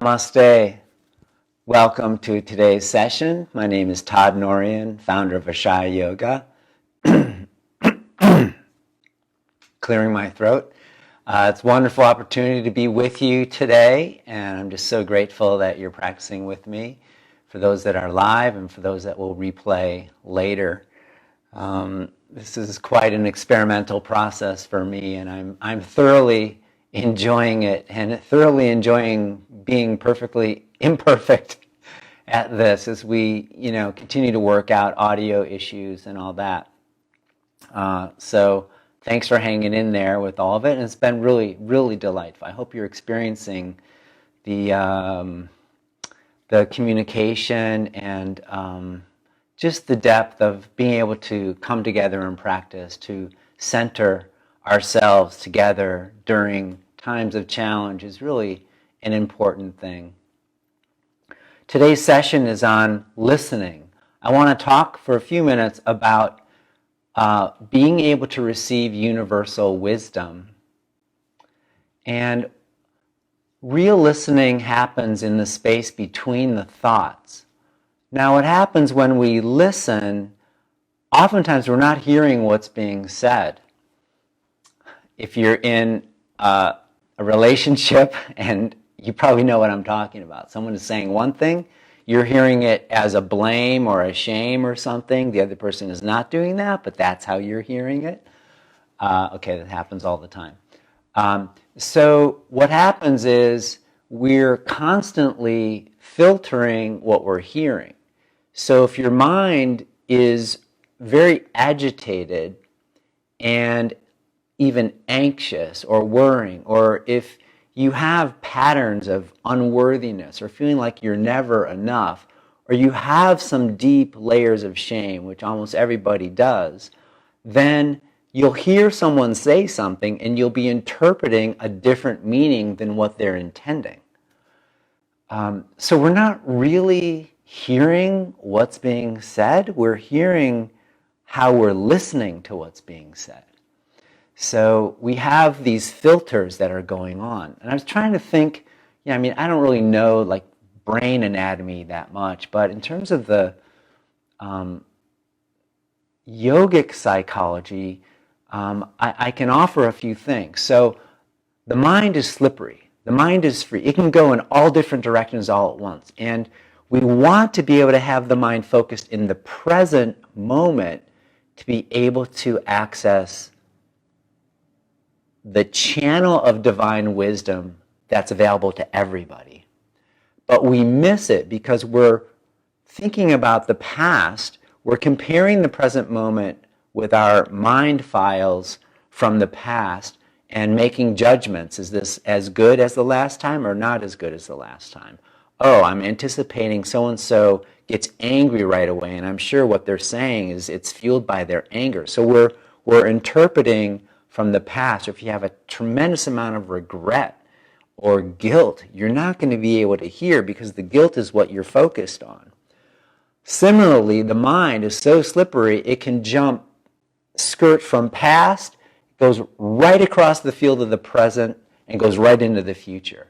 Namaste. Welcome to today's session. My name is Todd Norian, founder of Ashaya Yoga. Clearing my throat. It's a wonderful opportunity to be with you today, and I'm just so grateful that you're practicing with me, for those that are live and for those that will replay later. This is quite an experimental process for me, and I'm thoroughly enjoying it and thoroughly enjoying being perfectly imperfect at this as we, continue to work out audio issues and all that. So thanks for hanging in there with all of it, and it's been really, really delightful. I hope you're experiencing the communication and just the depth of being able to come together and practice, to center ourselves together during times of challenge is really an important thing. Today's session is on listening. I want to talk for a few minutes about being able to receive universal wisdom. And real listening happens in the space between the thoughts. Now, what happens when we listen, oftentimes we're not hearing what's being said. If you're in a relationship, and you probably know what I'm talking about, someone is saying one thing, you're hearing it as a blame or a shame or something. The other person is not doing that, but that's how you're hearing it. Okay, that happens all the time. So what happens is we're constantly filtering what we're hearing. So if your mind is very agitated and even anxious or worrying, or if you have patterns of unworthiness or feeling like you're never enough, or you have some deep layers of shame, which almost everybody does, then you'll hear someone say something and you'll be interpreting a different meaning than what they're intending. So we're not really hearing what's being said, we're hearing how we're listening to what's being said. So we have these filters that are going on. And I was trying to think, I don't really know like brain anatomy that much, but in terms of the yogic psychology, I can offer a few things. So the mind is slippery. The mind is free. It can go in all different directions all at once. And we want to be able to have the mind focused in the present moment to be able to access the channel of divine wisdom that's available to everybody. But we miss it because we're thinking about the past, we're comparing the present moment with our mind files from the past and making judgments. Is this as good as the last time or not as good as the last time? Oh, I'm anticipating so-and-so gets angry right away, and I'm sure what they're saying is it's fueled by their anger. So we're interpreting from the past. Or if you have a tremendous amount of regret or guilt, you're not going to be able to hear because the guilt is what you're focused on. Similarly, the mind is so slippery, it can skirt from past, goes right across the field of the present, and goes right into the future.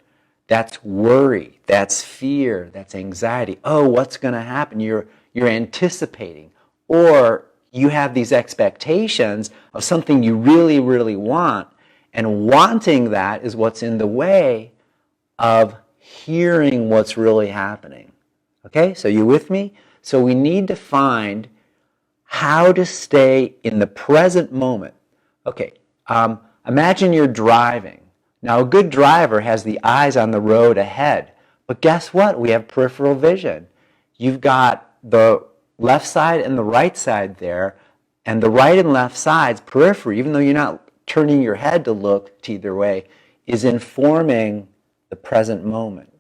That's worry, that's fear, that's anxiety. Oh, what's going to happen? You're anticipating. Or you have these expectations of something you really, really want, and wanting that is what's in the way of hearing what's really happening. Okay, so you with me? So we need to find how to stay in the present moment. Okay, imagine you're driving. Now, a good driver has the eyes on the road ahead, but guess what? We have peripheral vision. You've got the left side and the right side there, and the right and left sides, periphery, even though you're not turning your head to look to either way, is informing the present moment.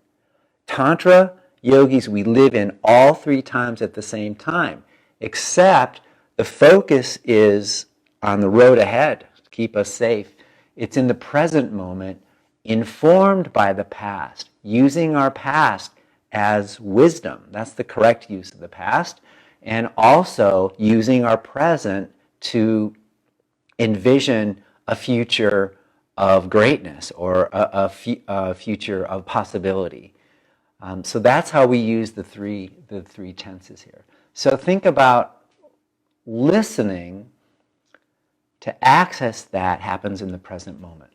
Tantra yogis, we live in all three times at the same time, except the focus is on the road ahead to keep us safe. It's in the present moment, informed by the past, using our past as wisdom. That's the correct use of the past. And also using our present to envision a future of greatness or a future of possibility. So that's how we use the three tenses here. So think about listening to access that happens in the present moment.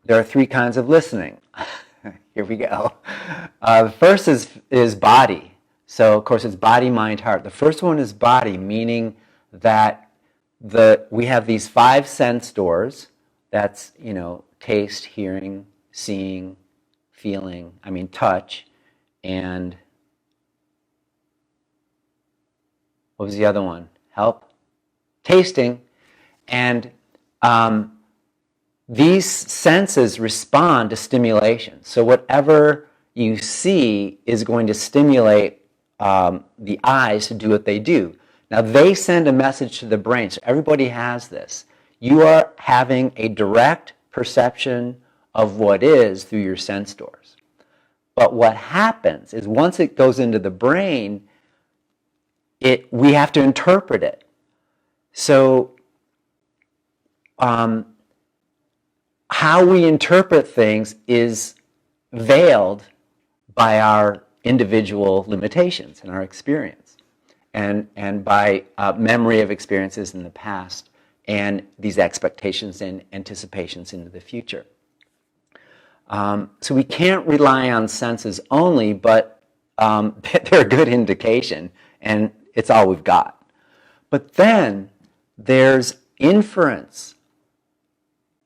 There are three kinds of listening. Here we go. The first is body. So of course it's body, mind, heart. The first one is body, meaning that we have these 5 sense doors. That's, taste, hearing, seeing, feeling, touch, and what was the other one? Help? Tasting. And these senses respond to stimulation. So whatever you see is going to stimulate the eyes to do what they do. Now they send a message to the brain. So everybody has this. You are having a direct perception of what is through your sense doors. But what happens is once it goes into the brain, we have to interpret it. So how we interpret things is veiled by our individual limitations and our experience, and by memory of experiences in the past and these expectations and anticipations into the future. So we can't rely on senses only, but they're a good indication, and it's all we've got. But then there's inference.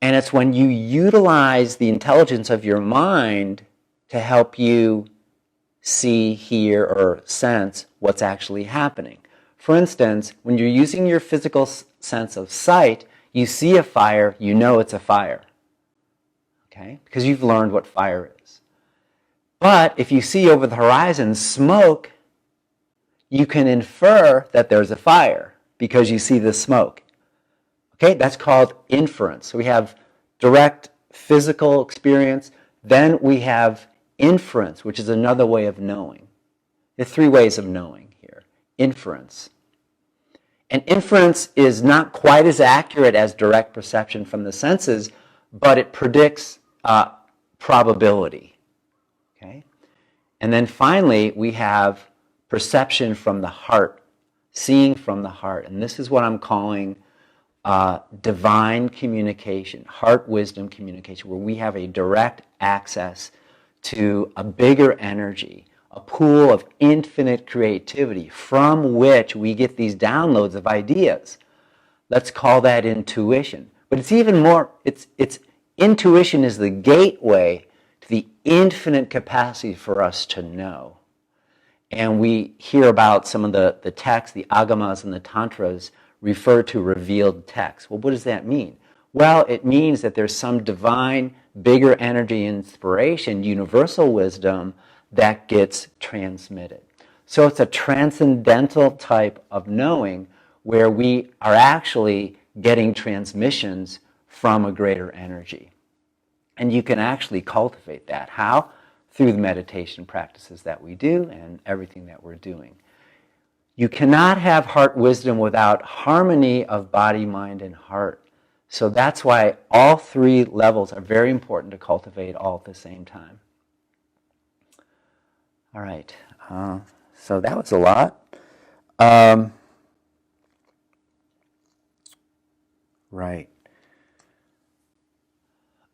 And it's when you utilize the intelligence of your mind to help you see, hear, or sense what's actually happening. For instance, when you're using your physical sense of sight, you see a fire, you know it's a fire. Okay? Because you've learned what fire is. But if you see over the horizon smoke, you can infer that there's a fire because you see the smoke. Okay, that's called inference. So we have direct physical experience. Then we have inference, which is another way of knowing. There are 3 ways of knowing here. Inference. And inference is not quite as accurate as direct perception from the senses, but it predicts probability. Okay? And then finally, we have perception from the heart, seeing from the heart. And this is what I'm calling divine communication, heart wisdom communication, where we have a direct access to a bigger energy, a pool of infinite creativity from which we get these downloads of ideas. Let's call that intuition. But it's even more, it's intuition is the gateway to the infinite capacity for us to know. And we hear about some of the texts, the agamas and the tantras refer to revealed texts. Well, what does that mean? Well, it means that there's some divine, bigger energy inspiration, universal wisdom that gets transmitted. So it's a transcendental type of knowing where we are actually getting transmissions from a greater energy. And you can actually cultivate that. How? Through the meditation practices that we do and everything that we're doing. You cannot have heart wisdom without harmony of body, mind, and heart. So that's why all 3 levels are very important to cultivate all at the same time. All right. So that was a lot. Right.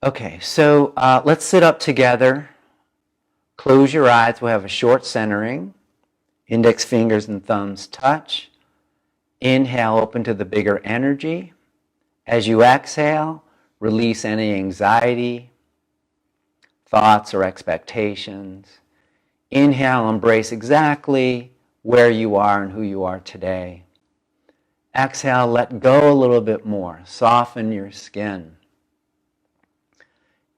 Okay, so let's sit up together. Close your eyes. We'll have a short centering. Index fingers and thumbs touch. Inhale, open to the bigger energy. As you exhale, release any anxiety, thoughts, or expectations. Inhale, embrace exactly where you are and who you are today. Exhale, let go a little bit more. Soften your skin.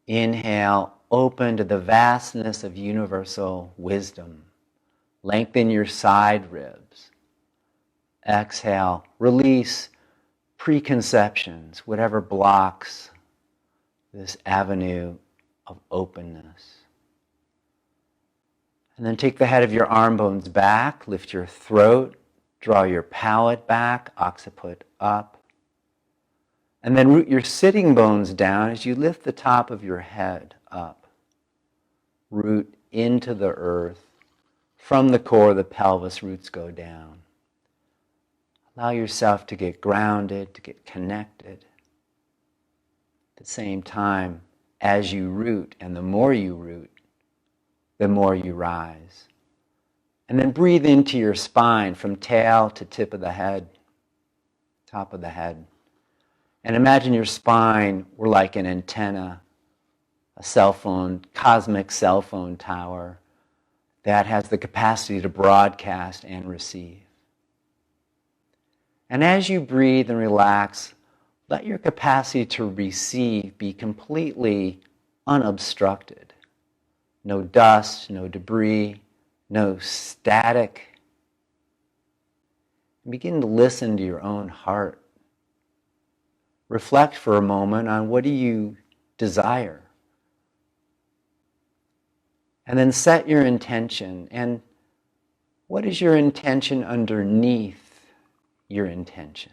Inhale, open to the vastness of universal wisdom. Lengthen your side ribs. Exhale, release preconceptions, whatever blocks this avenue of openness. And then take the head of your arm bones back, lift your throat, draw your palate back, occiput up. And then root your sitting bones down as you lift the top of your head up. Root into the earth. From the core, the pelvis, roots go down. Allow yourself to get grounded, to get connected. At the same time, as you root, and the more you root, the more you rise. And then breathe into your spine from tail to tip of the head, top of the head. And imagine your spine were like an antenna, a cell phone, cosmic cell phone tower that has the capacity to broadcast and receive. And as you breathe and relax, let your capacity to receive be completely unobstructed. No dust, no debris, no static. Begin to listen to your own heart. Reflect for a moment on what do you desire. And then set your intention. And what is your intention underneath your intention?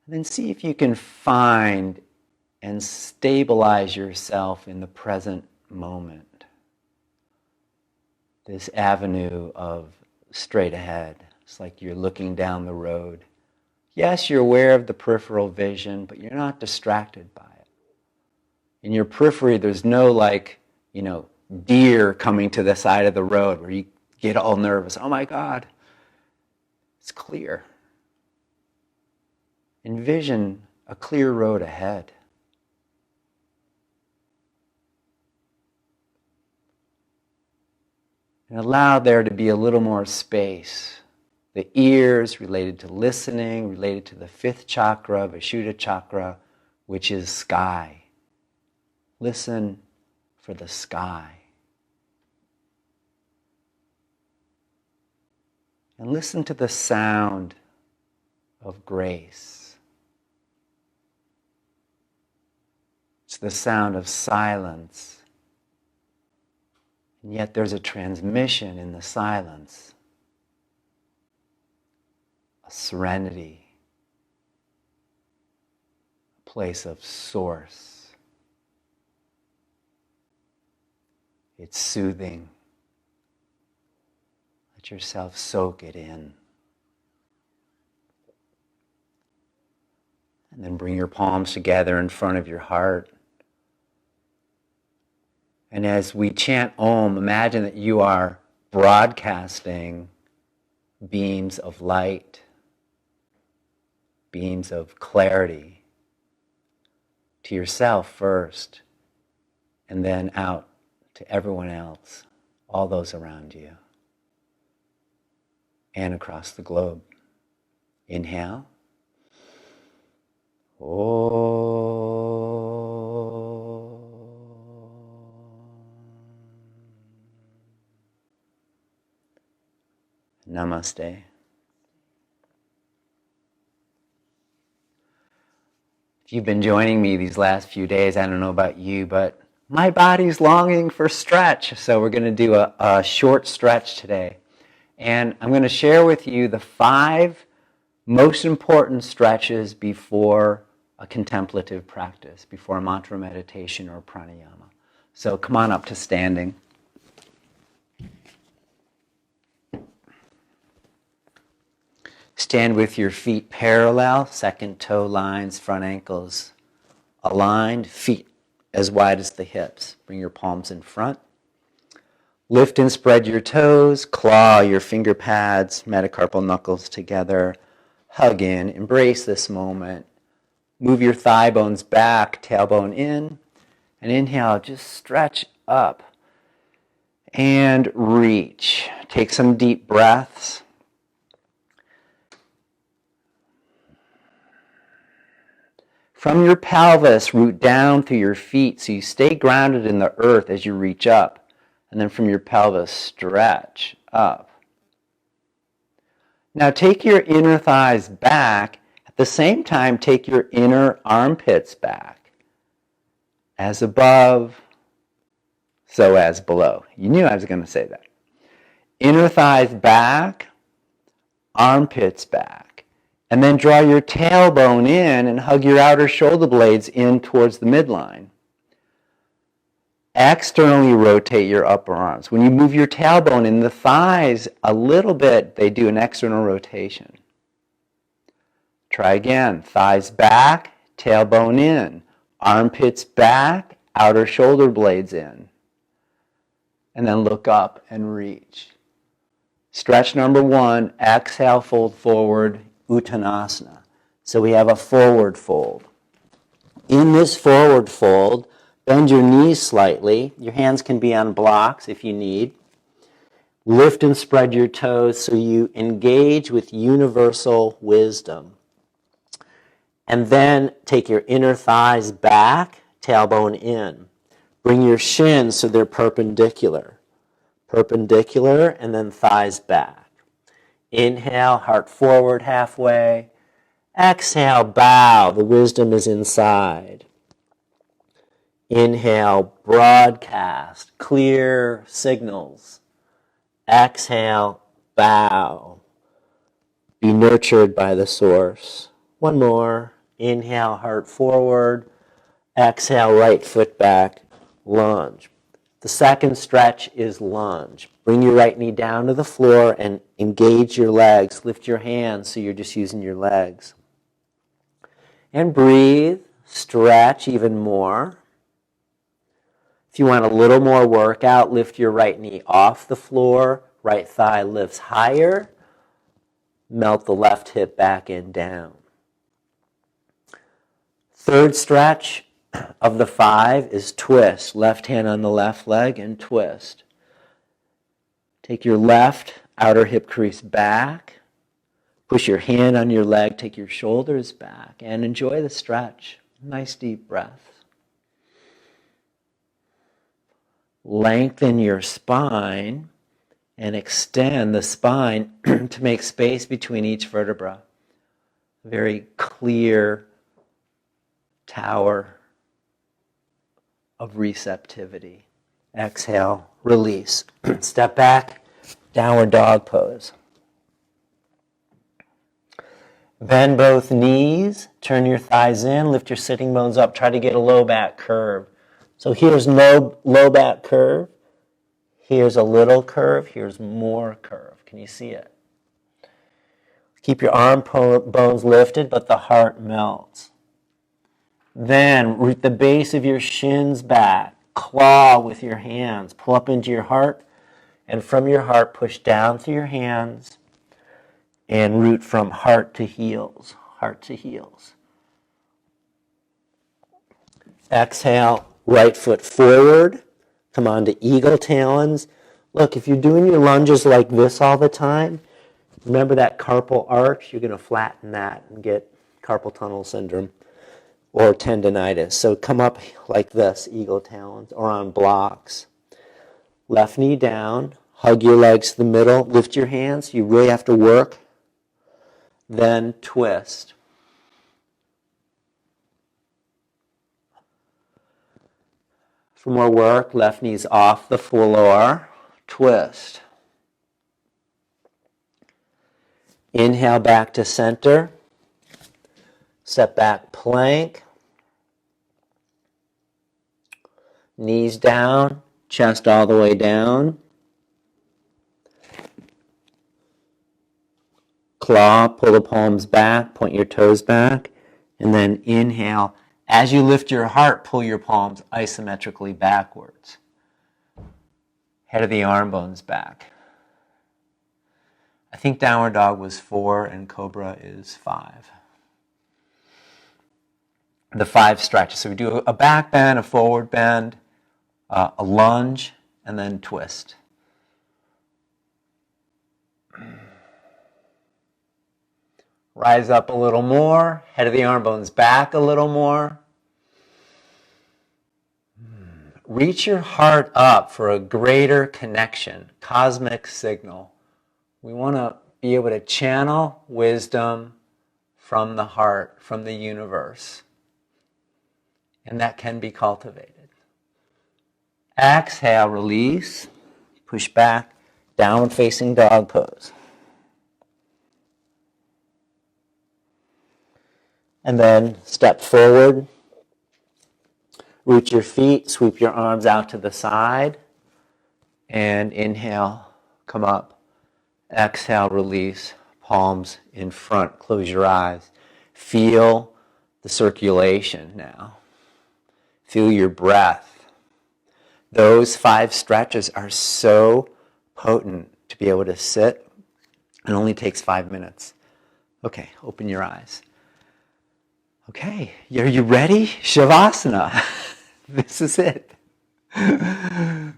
And then see if you can find and stabilize yourself in the present moment. This avenue of straight ahead. It's like you're looking down the road. Yes, you're aware of the peripheral vision, but you're not distracted by it. In your periphery, there's no deer coming to the side of the road where you get all nervous. Oh my God. It's clear. Envision a clear road ahead. And allow there to be a little more space. The ears related to listening, related to the fifth chakra, Vishuddha chakra, which is sky. Listen for the sky. And listen to the sound of grace. It's the sound of silence. And yet there's a transmission in the silence. A serenity. A place of source. It's soothing. Let yourself soak it in. And then bring your palms together in front of your heart. And as we chant Om, imagine that you are broadcasting beams of light, beams of clarity to yourself first, and then out to everyone else, all those around you, and across the globe. Inhale. Namaste. If you've been joining me these last few days, I don't know about you, but my body's longing for stretch. So we're going to do a short stretch today. And I'm going to share with you the 5 most important stretches before a contemplative practice, before a mantra meditation or pranayama. So come on up to standing. Stand with your feet parallel, second toe lines, front ankles aligned, feet as wide as the hips. Bring your palms in front. Lift and spread your toes, claw your finger pads, metacarpal knuckles together. Hug in, embrace this moment. Move your thigh bones back, tailbone in. And inhale, just stretch up. And reach. Take some deep breaths. From your pelvis, root down through your feet so you stay grounded in the earth as you reach up. And then from your pelvis, stretch up. Now take your inner thighs back. At the same time, take your inner armpits back. As above, so as below. You knew I was going to say that. Inner thighs back, armpits back. And then draw your tailbone in and hug your outer shoulder blades in towards the midline. Externally rotate your upper arms. When you move your tailbone in, the thighs a little bit, they do an external rotation. Try again. Thighs back, tailbone in. Armpits back, outer shoulder blades in. And then look up and reach. Stretch number 1, exhale, fold forward, Uttanasana. So we have a forward fold. In this forward fold, bend your knees slightly. Your hands can be on blocks if you need. Lift and spread your toes so you engage with universal wisdom. And then take your inner thighs back, tailbone in. Bring your shins so they're perpendicular. Perpendicular, and then thighs back. Inhale, heart forward halfway. Exhale, bow. The wisdom is inside. Inhale, broadcast, clear signals. Exhale, bow. Be nurtured by the source. One more. Inhale, heart forward. Exhale, right foot back, lunge. The second stretch is lunge. Bring your right knee down to the floor and engage your legs. Lift your hands so you're just using your legs. And breathe. Stretch even more. If you want a little more workout, lift your right knee off the floor. Right thigh lifts higher. Melt the left hip back and down. Third stretch of the 5 is twist. Left hand on the left leg and twist. Take your left outer hip crease back. Push your hand on your leg. Take your shoulders back and enjoy the stretch. Nice deep breath. Lengthen your spine and extend the spine to make space between each vertebra. Very clear tower of receptivity. Exhale, release. Step back, downward dog pose. Bend both knees, turn your thighs in, lift your sitting bones up, try to get a low back curve. So here's no low back curve, here's a little curve, here's more curve. Can you see it? Keep your arm bones lifted, but the heart melts. Then root the base of your shins back. Claw with your hands. Pull up into your heart. And from your heart, push down through your hands. And root from heart to heels. Heart to heels. Exhale, right foot forward. Come on to eagle talons. Look, if you're doing your lunges like this all the time, remember that carpal arch? You're going to flatten that and get carpal tunnel syndrome or tendonitis. So come up like this, eagle talons, or on blocks. Left knee down, hug your legs to the middle, lift your hands. You really have to work. Then twist. For more work, left knee's off the floor, twist. Inhale back to center. Step back plank. Knees down, chest all the way down. Claw, pull the palms back, point your toes back, and then inhale. As you lift your heart, pull your palms isometrically backwards. Head of the arm bones back. I think downward dog was 4 and cobra is 5. The 5 stretches. So we do a back bend, a forward bend, a lunge, and then twist. Rise up a little more, head of the arm bones back a little more. Reach your heart up for a greater connection, cosmic signal. We want to be able to channel wisdom from the heart, from the universe. And that can be cultivated. Exhale, release, push back, downward facing dog pose. And then step forward, root your feet, sweep your arms out to the side, and inhale, come up. Exhale, release, palms in front, close your eyes. Feel the circulation now. Feel your breath. Those 5 stretches are so potent to be able to sit. It only takes 5 minutes. Okay, open your eyes. Okay, are you ready? Shavasana. This is it.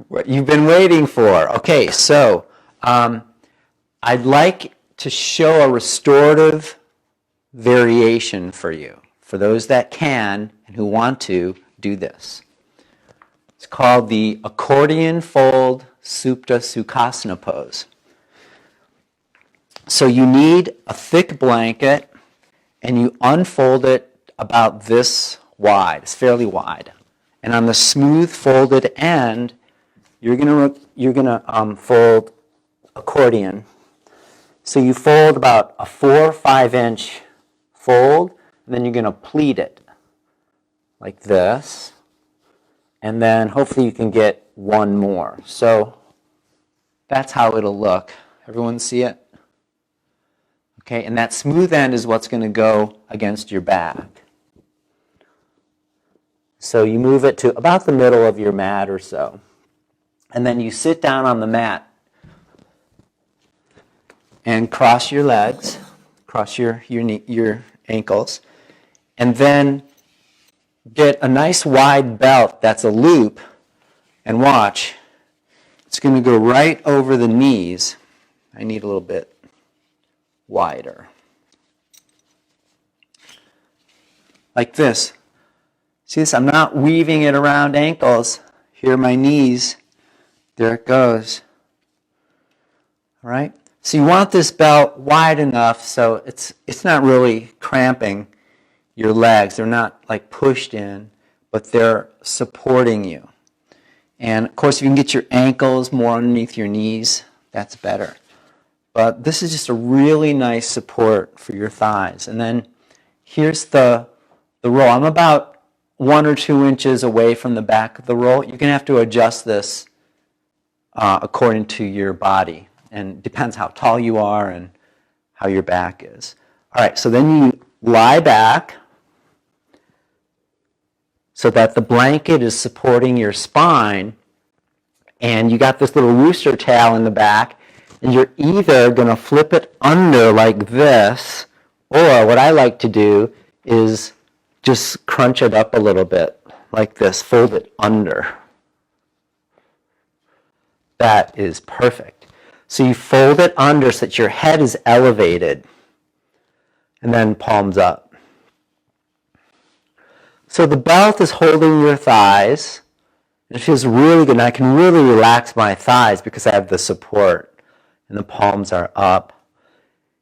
What you've been waiting for. Okay, so I'd like to show a restorative variation for you. For those that can and who want to, do this. It's called the accordion fold Supta Sukhasana pose. So you need a thick blanket and you unfold it about this wide. It's fairly wide. And on the smooth folded end, you're gonna fold accordion. So you fold about a 4 or 5 inch fold, and then you're gonna pleat it like this. And then hopefully you can get one more. So that's how it'll look. Everyone see it? Okay, and that smooth end is what's going to go against your back. So you move it to about the middle of your mat or so. And then you sit down on the mat and cross your legs, cross your ankles, and then get a nice wide belt that's a loop, and watch, it's going to go right over the knees. I need a little bit wider. Like this. See this? I'm not weaving it around ankles. Here are my knees. There it goes. All right? So you want this belt wide enough so it's not really cramping your legs. They're not like pushed in, but they're supporting you. And of course, if you can get your ankles more underneath your knees, that's better. But this is just a really nice support for your thighs. And then here's the roll. I'm about 1 or 2 inches away from the back of the roll. You're going to have to adjust this according to your body. And it depends how tall you are and how your back is. All right, so then you lie back so that the blanket is supporting your spine. And you got this little rooster tail in the back. And you're either going to flip it under like this, or what I like to do is just crunch it up a little bit like this, fold it under. That is perfect. So you fold it under so that your head is elevated, and then palms up. So the belt is holding your thighs. It feels really good, and I can really relax my thighs because I have the support. And the palms are up.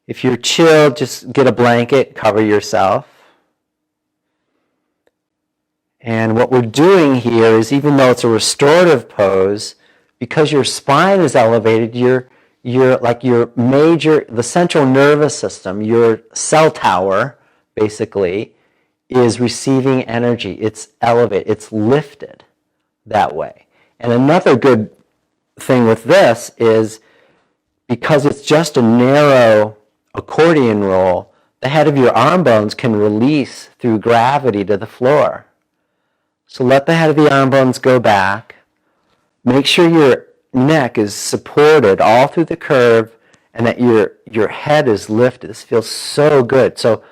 If you're chilled, just get a blanket, cover yourself. And what we're doing here is, even though it's a restorative pose, because your spine is elevated, the central nervous system, your cell tower, basically, is receiving energy. It's elevated, it's lifted that way. And another good thing with this is, because it's just a narrow accordion roll, the head of your arm bones can release through gravity to the floor. So let the head of the arm bones go back. Make sure your neck is supported all through the curve and that your head is lifted. This feels so good. So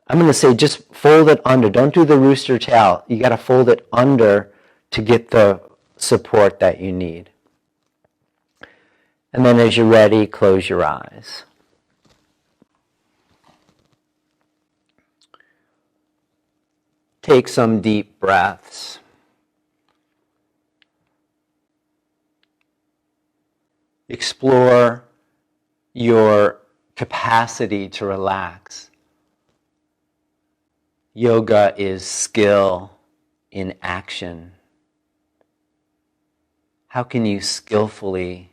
I'm going to say just fold it under. Don't do the rooster tail. You got to fold it under to get the support that you need. And then as you're ready, close your eyes. Take some deep breaths. Explore your capacity to relax. Yoga is skill in action. How can you skillfully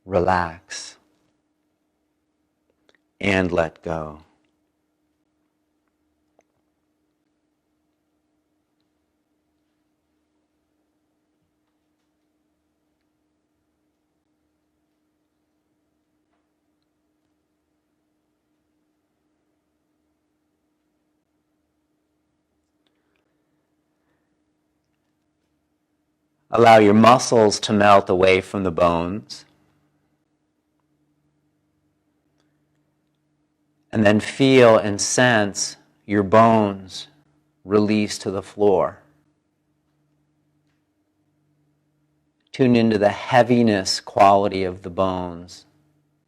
relax and let go? Allow your muscles to melt away from the bones. And then feel and sense your bones release to the floor. Tune into the heaviness quality of the bones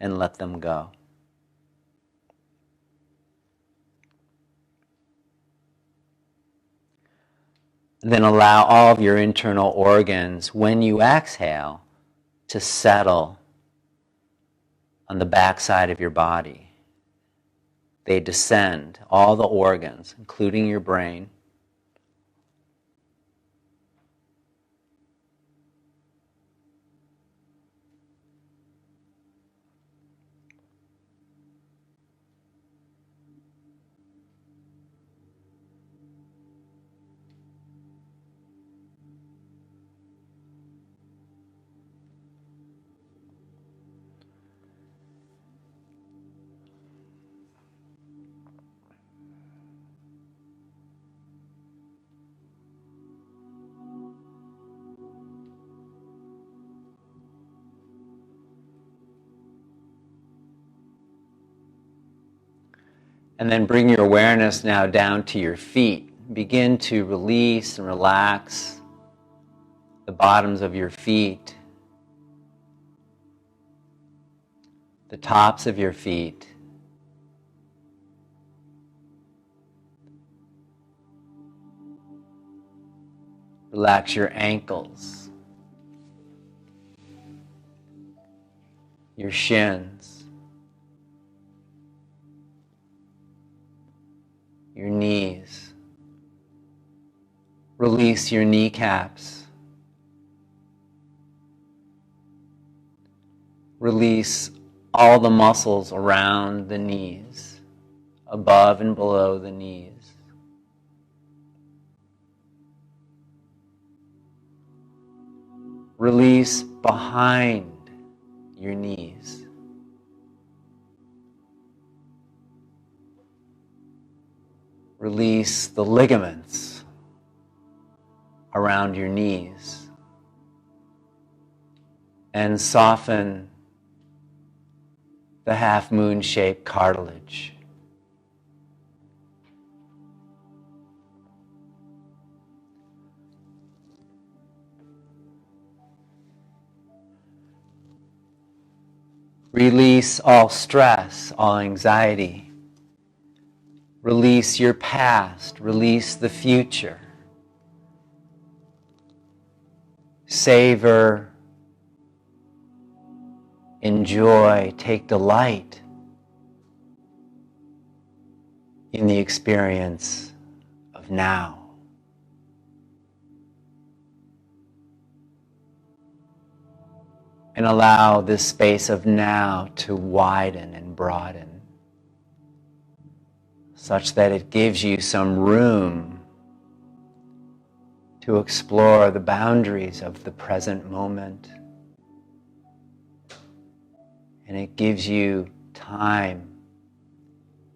and let them go. And then allow all of your internal organs, when you exhale, to settle on the backside of your body. They descend, all the organs, including your brain. And then bring your awareness now down to your feet. Begin to release and relax the bottoms of your feet, the tops of your feet, relax your ankles, your shins, your knees. Release your kneecaps. Release all the muscles around the knees, above and below the knees. Release behind your knees. Release the ligaments around your knees and soften the half-moon-shaped cartilage. Release all stress, all anxiety. Release your past, release the future. Savor, enjoy, take delight in the experience of now. And allow this space of now to widen and broaden, such that it gives you some room to explore the boundaries of the present moment. And it gives you time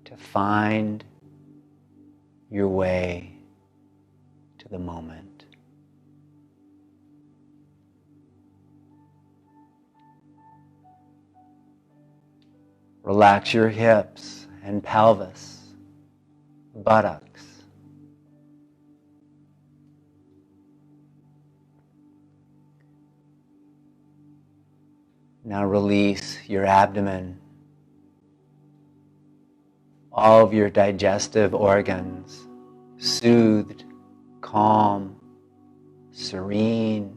to find your way to the moment. Relax your hips and pelvis, buttocks. Now release your abdomen, all of your digestive organs, soothed, calm, serene.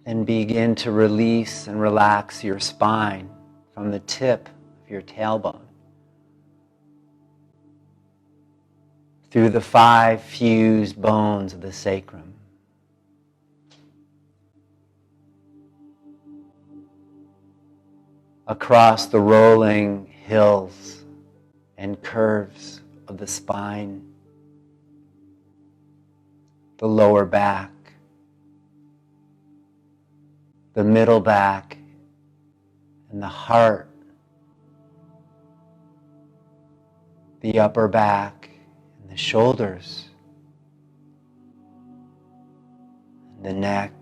Then begin to release and relax your spine from the tip of your tailbone through the 5 fused bones of the sacrum. Across the rolling hills and curves of the spine, the lower back, the middle back, and the heart, the upper back, the shoulders, and the neck,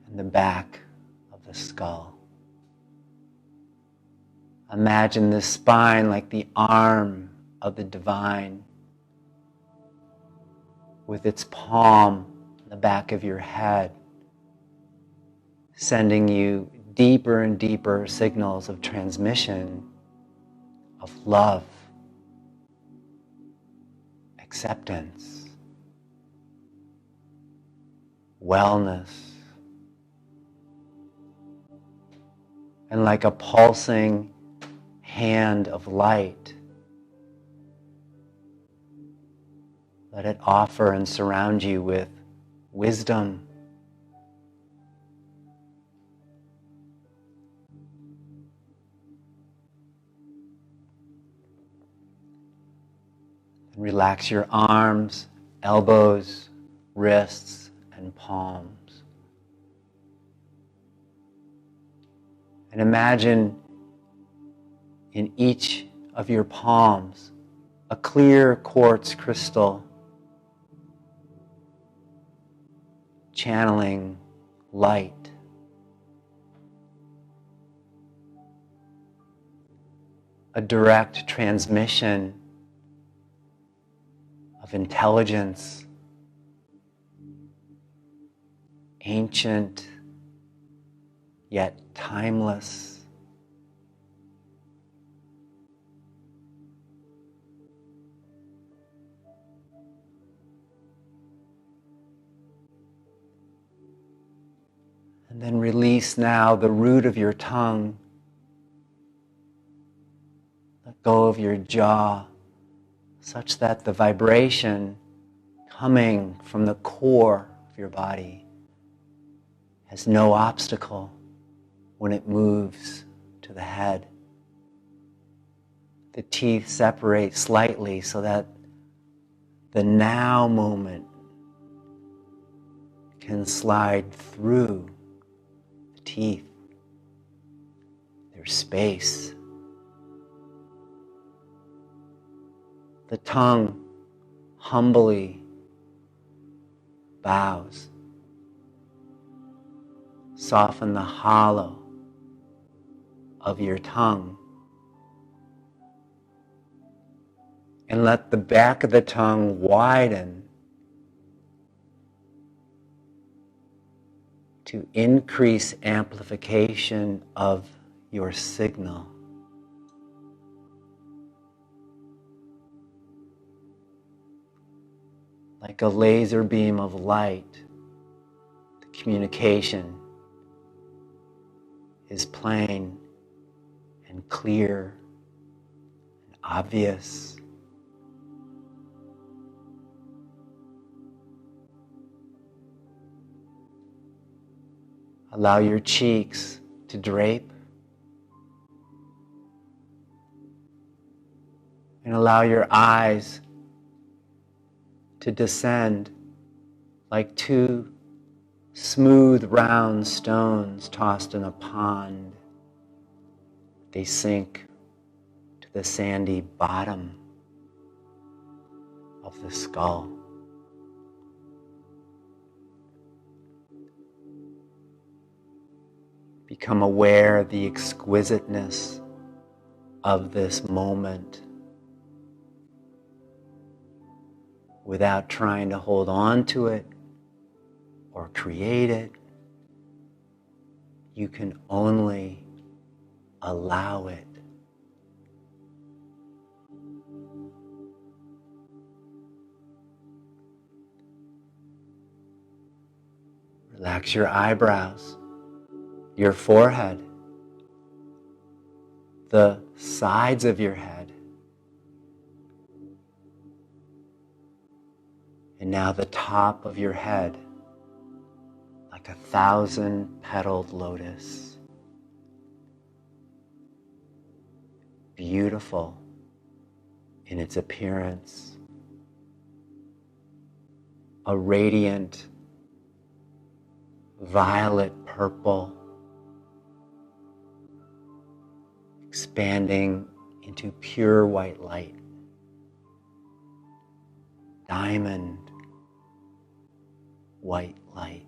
and the back of the skull. Imagine the spine like the arm of the divine, with its palm on the back of your head, sending you deeper and deeper signals of transmission, of love, acceptance, wellness. And like a pulsing hand of light, let it offer and surround you with wisdom, relax your arms, elbows, wrists, and palms. And imagine in each of your palms a clear quartz crystal channeling light. A direct transmission of intelligence, ancient yet timeless. And then release now the root of your tongue. Let go of your jaw, such that the vibration coming from the core of your body has no obstacle when it moves to the head. The teeth separate slightly so that the now moment can slide through the teeth. There's space. The tongue humbly bows. Soften the hollow of your tongue. And let the back of the tongue widen to increase amplification of your signal. Like a laser beam of light, the communication is plain and clear and obvious. Allow your cheeks to drape and allow your eyes to descend like two smooth round stones tossed in a pond. They sink to the sandy bottom of the skull. Become aware of the exquisiteness of this moment without trying to hold on to it or create it. You can only allow it. Relax your eyebrows, your forehead, the sides of your head, and now the top of your head, like 1,000-petaled lotus. Beautiful in its appearance, a radiant violet purple, expanding into pure white light. diamond white light.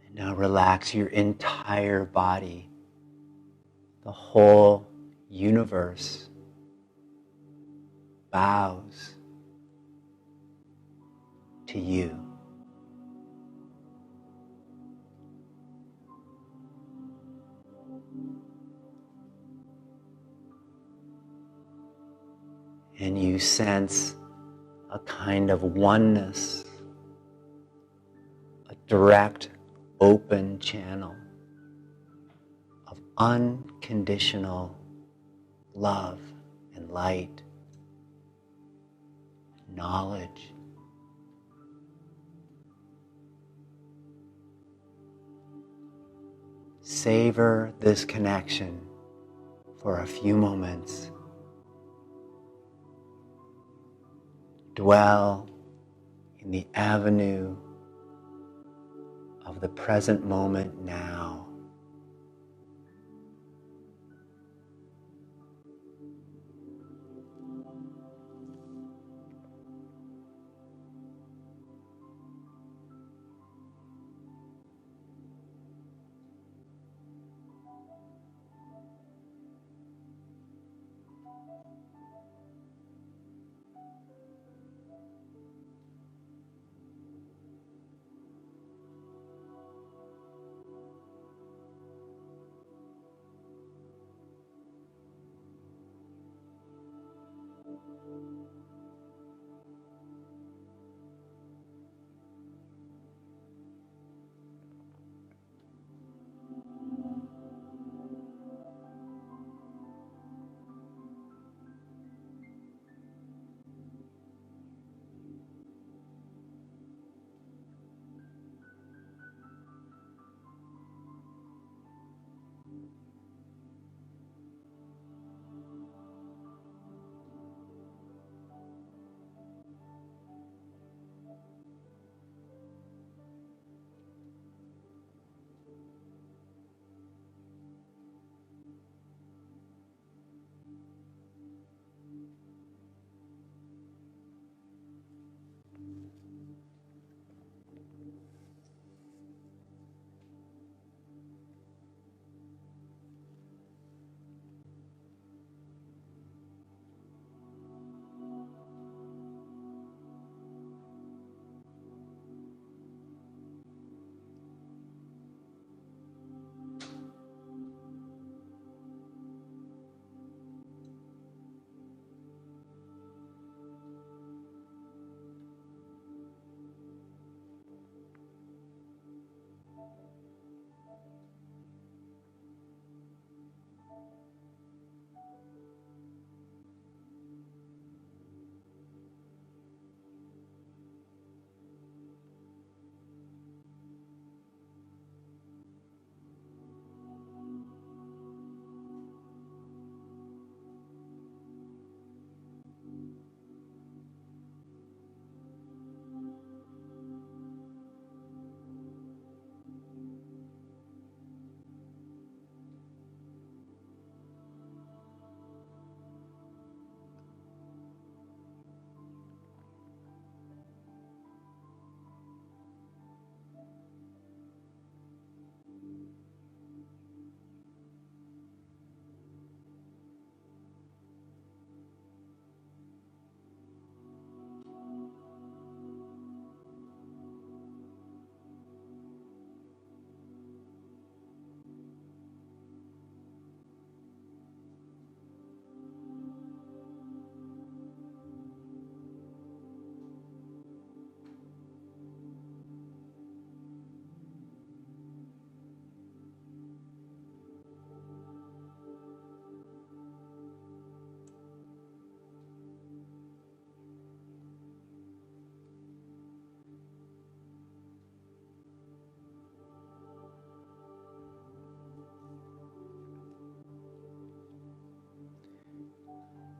And now relax your entire body. The whole universe bows to you. And you sense a kind of oneness, a direct, open channel of unconditional love and light, knowledge. Savor this connection for a few moments. Dwell in the avenue of the present moment now.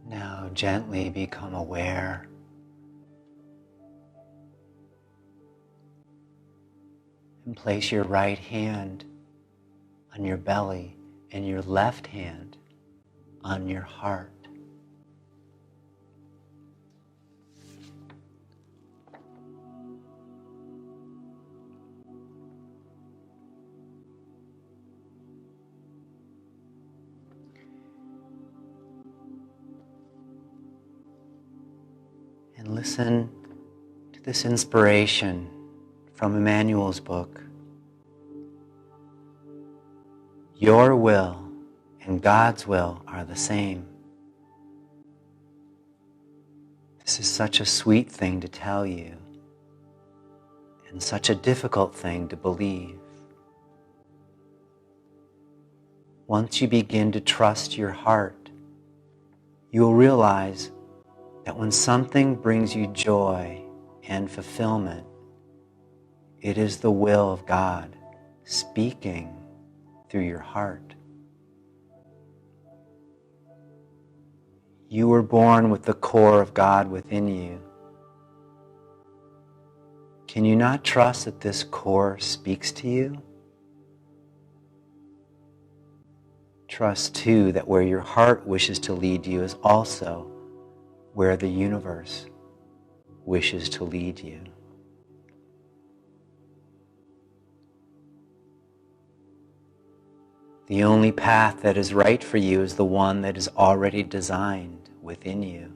Now gently become aware And place your right hand on your belly and your left hand on your heart. And listen to this inspiration from Emmanuel's book. Your will and God's will are the same. This is such a sweet thing to tell you, and such a difficult thing to believe. Once you begin to trust your heart, you will realize that when something brings you joy and fulfillment, it is the will of God speaking through your heart. You were born with the core of God within you. Can you not trust that this core speaks to you? Trust too that where your heart wishes to lead you is also where the universe wishes to lead you. The only path that is right for you is the one that is already designed within you.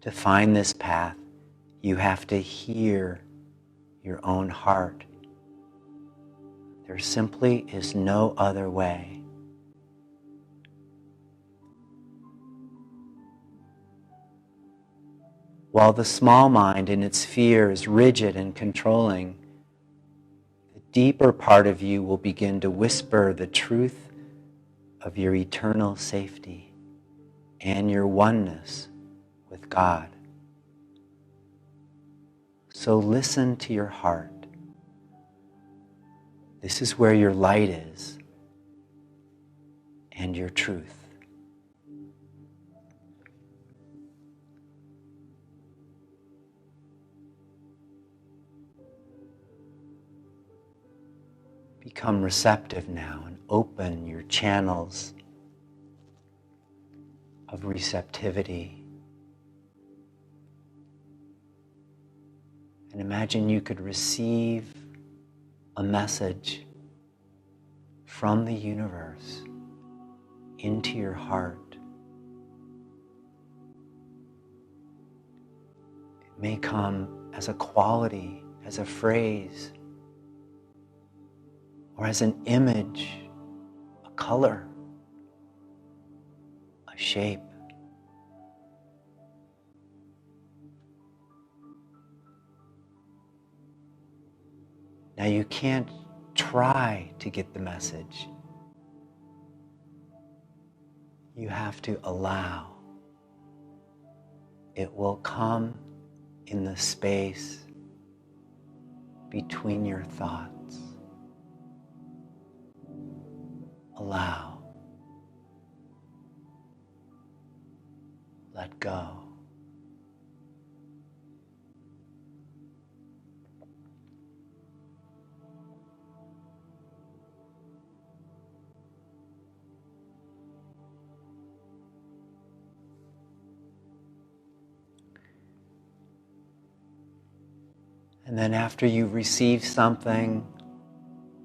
To find this path, you have to hear your own heart. There simply is no other way. While the small mind in its fear is rigid and controlling, the deeper part of you will begin to whisper the truth of your eternal safety and your oneness with God. So listen to your heart. This is where your light is and your truth. Become receptive now and open your channels of receptivity. And imagine you could receive a message from the universe into your heart. It may come as a quality, as a phrase, or as an image, a color, a shape. Now you can't try to get the message. You have to allow. It will come in the space between your thoughts. Allow. Let go. And then after you receive something,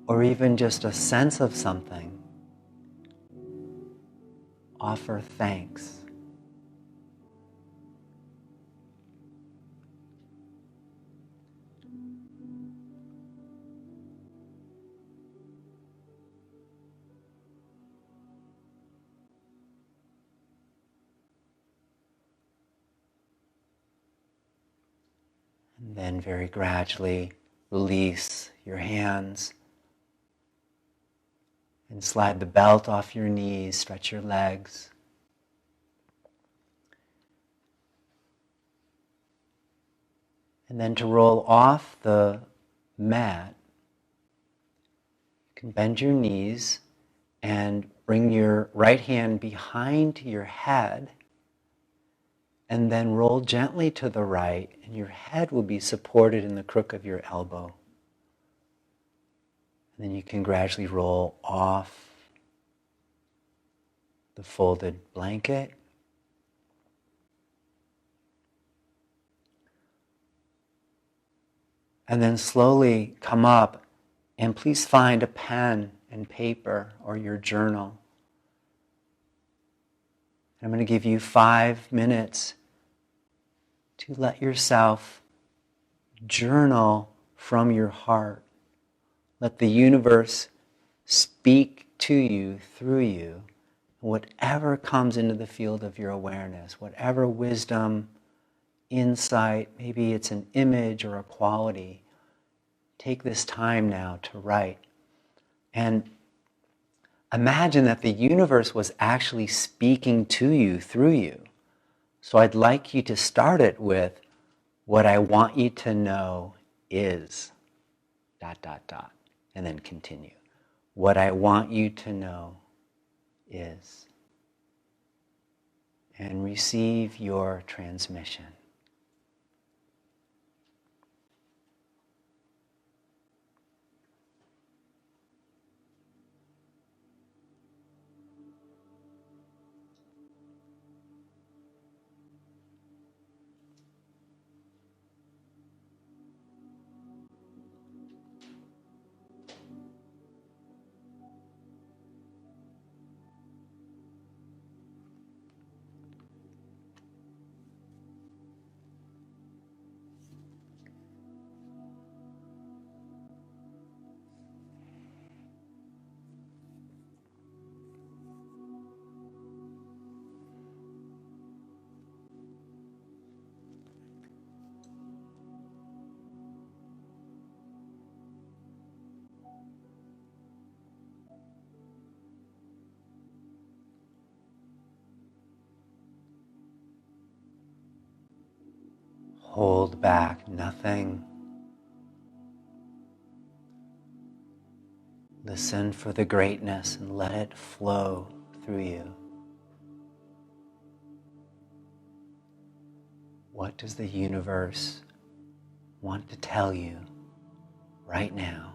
or even just a sense of something, offer thanks. And then very gradually release your hands and slide the belt off your knees, stretch your legs. And then to roll off the mat, you can bend your knees and bring your right hand behind your head and then roll gently to the right, and your head will be supported in the crook of your elbow. And then you can gradually roll off the folded blanket. And then slowly come up, and please find a pen and paper or your journal. I'm going to give you 5 minutes to let yourself journal from your heart. Let the universe speak to you, through you, whatever comes into the field of your awareness, whatever wisdom, insight, maybe it's an image or a quality. Take this time now to write. And imagine that the universe was actually speaking to you, through you. So I'd like you to start it with, what I want you to know is, ... and then continue. What I want you to know is, and receive your transmission. Hold back nothing. Listen for the greatness and let it flow through you. What does the universe want to tell you right now?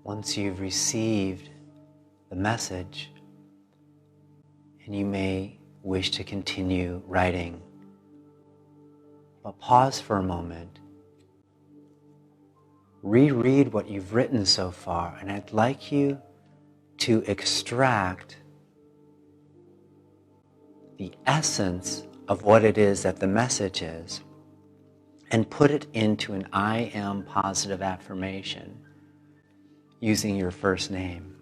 Once you've received the message, and you may wish to continue writing, but pause for a moment. Reread what you've written so far, and I'd like you to extract the essence of what it is that the message is and put it into an I am positive affirmation using your first name.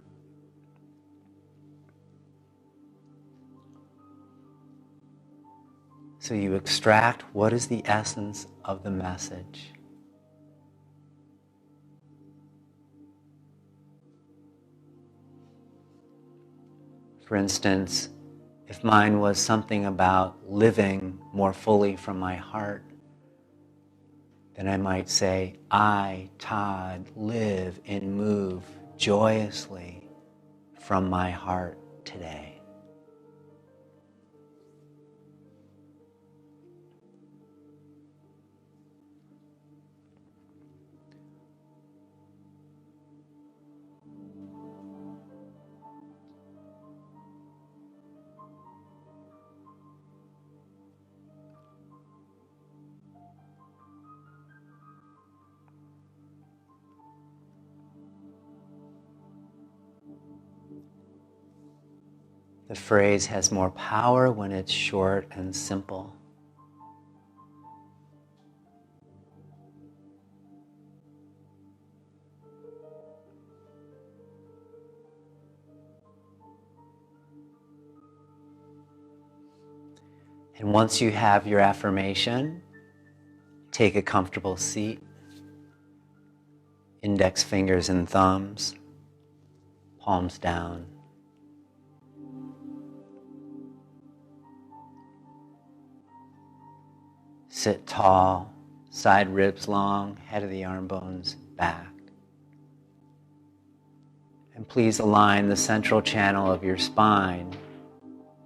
So you extract what is the essence of the message. For instance, if mine was something about living more fully from my heart, then I might say, I, Todd, live and move joyously from my heart today. The phrase has more power when it's short and simple. And once you have your affirmation, take a comfortable seat, index fingers and thumbs, palms down. Sit tall, side ribs long, head of the arm bones back. And please align the central channel of your spine,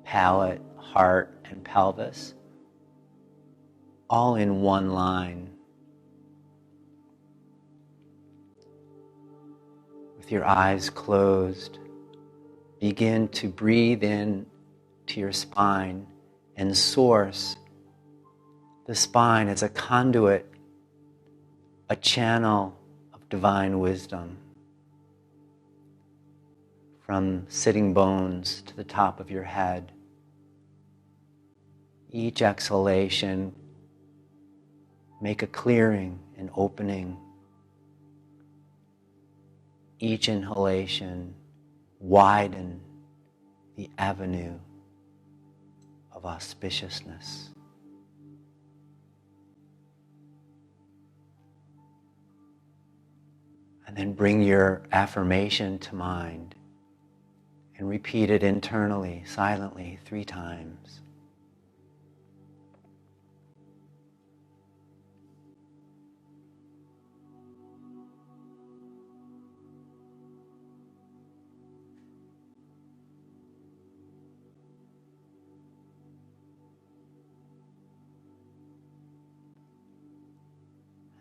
palate, heart, and pelvis, all in one line. With your eyes closed, begin to breathe in to your spine and source the spine as a conduit, a channel of divine wisdom. From sitting bones to the top of your head. Each exhalation, make a clearing, an opening. Each inhalation, widen the avenue of auspiciousness. And then bring your affirmation to mind and repeat it internally, silently, 3 times.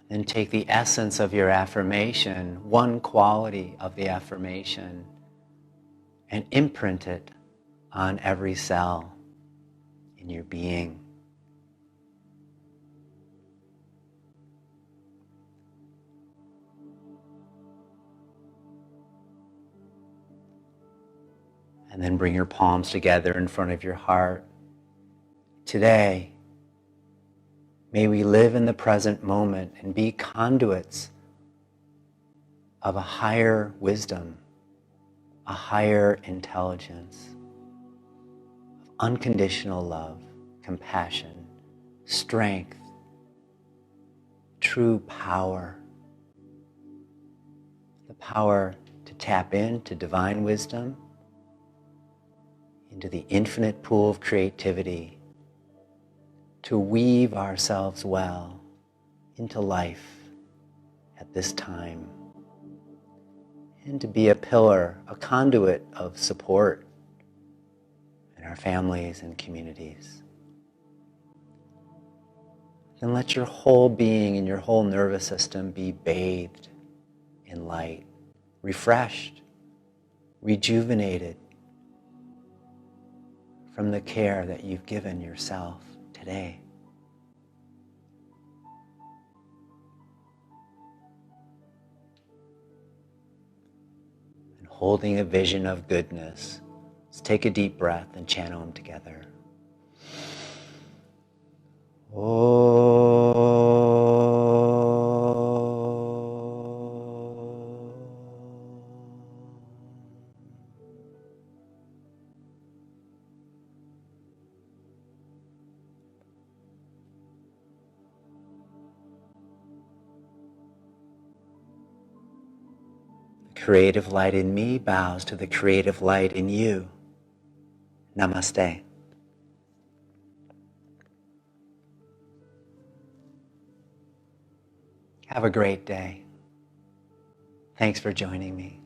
Then take the essence of your affirmation, one quality of the affirmation, and imprint it on every cell in your being. And then bring your palms together in front of your heart. Today, may we live in the present moment and be conduits of a higher wisdom, a higher intelligence, of unconditional love, compassion, strength, true power, the power to tap into divine wisdom, into the infinite pool of creativity, to weave ourselves well into life at this time, and to be a pillar, a conduit of support in our families and communities. And let your whole being and your whole nervous system be bathed in light, refreshed, rejuvenated from the care that you've given yourself today. And holding a vision of goodness, let's take a deep breath and channel them together. The creative light in me bows to the creative light in you. Namaste. Have a great day. Thanks for joining me.